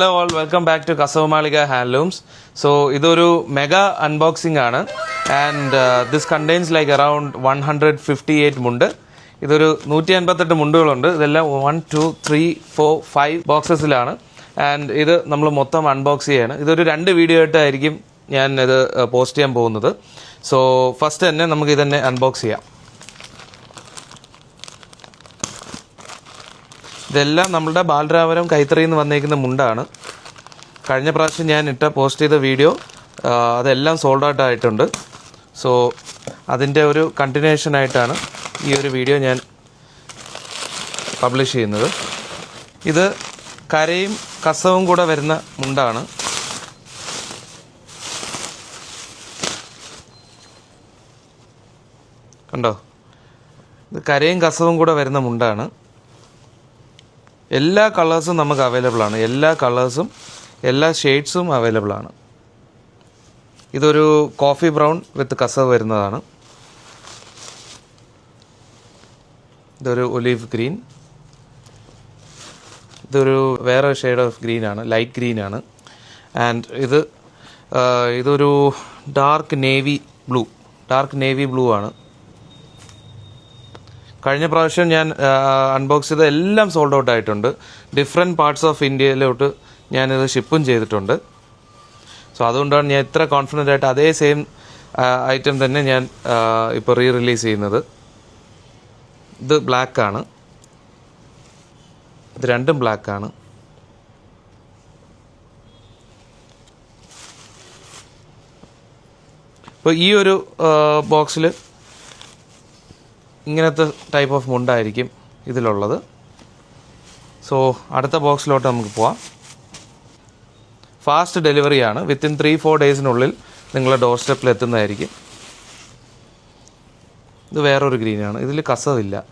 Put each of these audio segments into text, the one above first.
Hello all, welcome back to Kasavamaliga Handlooms. So, this is a mega unboxing and this contains like around 158 mundu. This is 158 munduകളുണ്ട്. ഇതെല്ലാം 1 2 3 4 5 ബോക്സസിലാണ് and ഇത് നമ്മൾ മൊത്തം unbox ചെയ്യാണ്. ഇതൊരു രണ്ട് video ആയിട്ടായിരിക്കും ഞാൻ ഇത് പോസ്റ്റ് ചെയ്യാൻ പോകുന്നത്. സോ ഫസ്റ്റ് തന്നെ നമുക്ക് ഇതന്നെ അൺബോക്സ് ചെയ്യാം. ഇതെല്ലാം നമ്മുടെ ബാലരാമപുരം കൈത്തറിയിൽ നിന്ന് വന്നേക്കുന്ന മുണ്ടാണ്. കഴിഞ്ഞ പ്രാവശ്യം ഞാൻ പോസ്റ്റ് ചെയ്ത വീഡിയോ അതെല്ലാം സോൾഡ് ഔട്ട് ആയിട്ടുണ്ട്. സോ അതിൻ്റെ ഒരു കണ്ടിന്യൂഷൻ ആയിട്ടാണ് ഈ ഒരു വീഡിയോ ഞാൻ പബ്ലിഷ് ചെയ്യുന്നത്. ഇത് കരയും കസവും കൂടെ വരുന്ന മുണ്ടാണ്. കണ്ടോ, ഇത് കരയും കസവും കൂടെ വരുന്ന മുണ്ടാണ്. എല്ലാ കളേഴ്സും നമുക്ക് അവൈലബിൾ ആണ്. എല്ലാ കളേഴ്സും എല്ലാ ഷെയ്ഡ്സും അവൈലബിൾ ആണ്. ഇതൊരു കോഫി ബ്രൗൺ വിത്ത് കസവ് വരുന്നതാണ്. ഇതൊരു ഒലീവ് ഗ്രീൻ. ഇതൊരു വേറെ ഷെയ്ഡ് ഓഫ് ഗ്രീനാണ്, ലൈറ്റ് ഗ്രീനാണ്. ആൻഡ് ഇതൊരു ഡാർക്ക് നേവി ബ്ലൂ ആണ്. കഴിഞ്ഞ പ്രാവശ്യം ഞാൻ അൺബോക്സ് ചെയ്ത എല്ലാം സോൾഡ് ഔട്ട് ആയിട്ടുണ്ട്. ഡിഫറെൻറ്റ് പാർട്സ് ഓഫ് ഇന്ത്യയിലോട്ട് ഞാനിത് ഷിപ്പും ചെയ്തിട്ടുണ്ട്. സോ അതുകൊണ്ടാണ് ഞാൻ ഇത്ര കോൺഫിഡൻ്റ് ആയിട്ട് അതേ സെയിം ഐറ്റം തന്നെ ഞാൻ ഇപ്പോൾ റിലീസ് ചെയ്യുന്നത്. ഇത് ബ്ലാക്കാണ്, ഇത് രണ്ടും ബ്ലാക്കാണ്. ഇപ്പോൾ ഈ ഒരു ബോക്സിൽ ഇങ്ങനത്തെ ടൈപ്പ് ഓഫ് മുണ്ടായിരിക്കും ഇതിലുള്ളത്. സോ അടുത്ത ബോക്സിലോട്ട് നമുക്ക് പോവാം. ഫാസ്റ്റ് ഡെലിവറിയാണ്. വിത്തിൻ 3-4 ഡേയ്സിനുള്ളിൽ നിങ്ങളുടെ ഡോർ സ്റ്റെപ്പിൽ എത്തുന്നതായിരിക്കും. ഇത് വേറൊരു ഗ്രീനാണ്. ഇതിൽ കസവില്ല.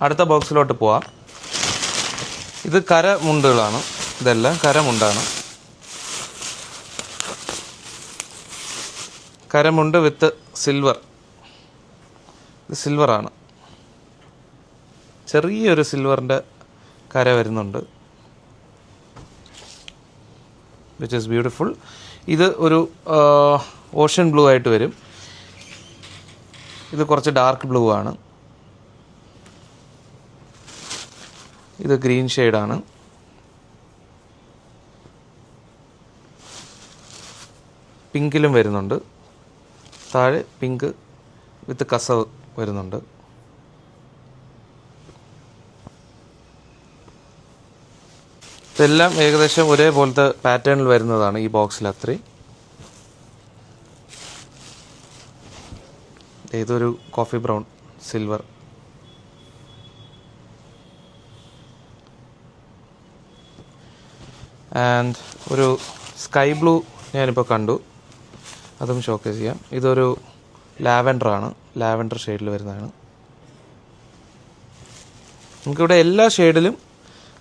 അടുത്ത ബോക്സിലോട്ട് പോവാം. ഇത് കരമുണ്ടുകളാണ്. ഇതെല്ലാം കരമുണ്ടാണ്. കരമുണ്ട് വിത്ത് സിൽവർ. ഇത് സിൽവറാണ്. ചെറിയൊരു സിൽവറിൻ്റെ കര വരുന്നുണ്ട്, വിച്ച് ഈസ് ബ്യൂട്ടിഫുൾ. ഇത് ഒരു ഓഷ്യൻ ബ്ലൂ ആയിട്ട് വരും. ഇത് കുറച്ച് ഡാർക്ക് ബ്ലൂ ആണ്. ഇത് ഗ്രീൻ ഷെയ്ഡാണ്. പിങ്കിലും വരുന്നുണ്ട്. താഴെ പിങ്ക് വിത്ത് കസവ് വരുന്നുണ്ട്. ഇതെല്ലാം ഏകദേശം ഒരേപോലത്തെ പാറ്റേണിൽ വരുന്നതാണ് ഈ ബോക്സിൽ അത്രയും. ഇതൊരു കോഫി ബ്രൗൺ സിൽവർ. ആൻഡ് ഒരു സ്കൈ ബ്ലൂ ഞാനിപ്പോൾ കണ്ടു, അതും ഷോക്കേസ് ചെയ്യാം. ഇതൊരു ലാവൻഡറാണ്, ലാവൻഡർ ഷെയ്ഡിൽ വരുന്നതാണ്. നമുക്കിവിടെ എല്ലാ ഷെയ്ഡിലും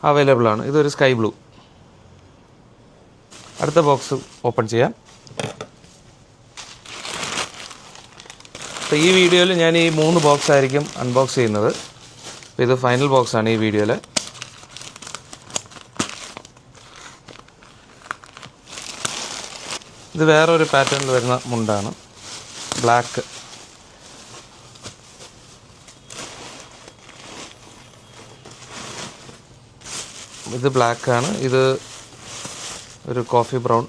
അവൈലബിൾ ആണ്. ഇതൊരു സ്കൈ ബ്ലൂ. അടുത്ത ബോക്സ് ഓപ്പൺ ചെയ്യാം. അപ്പോൾ ഈ വീഡിയോയിൽ ഞാൻ ഈ 3 ബോക്സ് ആയിരിക്കും അൺബോക്സ് ചെയ്യുന്നത്. അപ്പോൾ ഇത് ഫൈനൽ ബോക്സാണ് ഈ വീഡിയോയിൽ. ഇത് വേറൊരു പാറ്റേണിൽ വരുന്ന മുണ്ടാണ്, ബ്ലാക്ക്. ഇത് ബ്ലാക്കാണ്. ഇത് ഒരു കോഫി ബ്രൗൺ.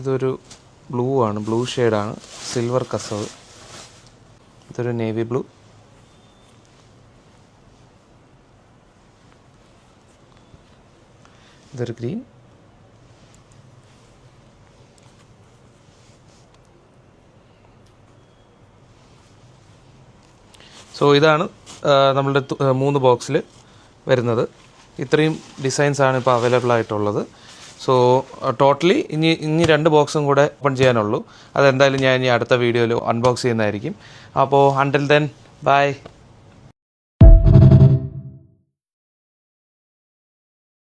ഇതൊരു ബ്ലൂ ആണ്, ബ്ലൂ ഷെയ്ഡാണ്, സിൽവർ കസവ്. ഇതൊരു നേവി ബ്ലൂ. ഇതൊരു ഗ്രീൻ. സോ ഇതാണ് നമ്മളുടെ 3 ബോക്സിൽ വരുന്നത്. ഇത്രയും ഡിസൈൻസാണ് ഇപ്പോൾ അവൈലബിൾ ആയിട്ടുള്ളത്. സോ ടോട്ടലി ഇനി 2 ബോക്സും കൂടെ ഓപ്പൺ ചെയ്യാനുള്ളൂ. അതെന്തായാലും ഞാൻ ഇനി അടുത്ത വീഡിയോയിൽ അൺബോക്സ് ചെയ്യുന്നതായിരിക്കും. അപ്പോൾ അണ്ടിൽ ദെൻ ബൈ.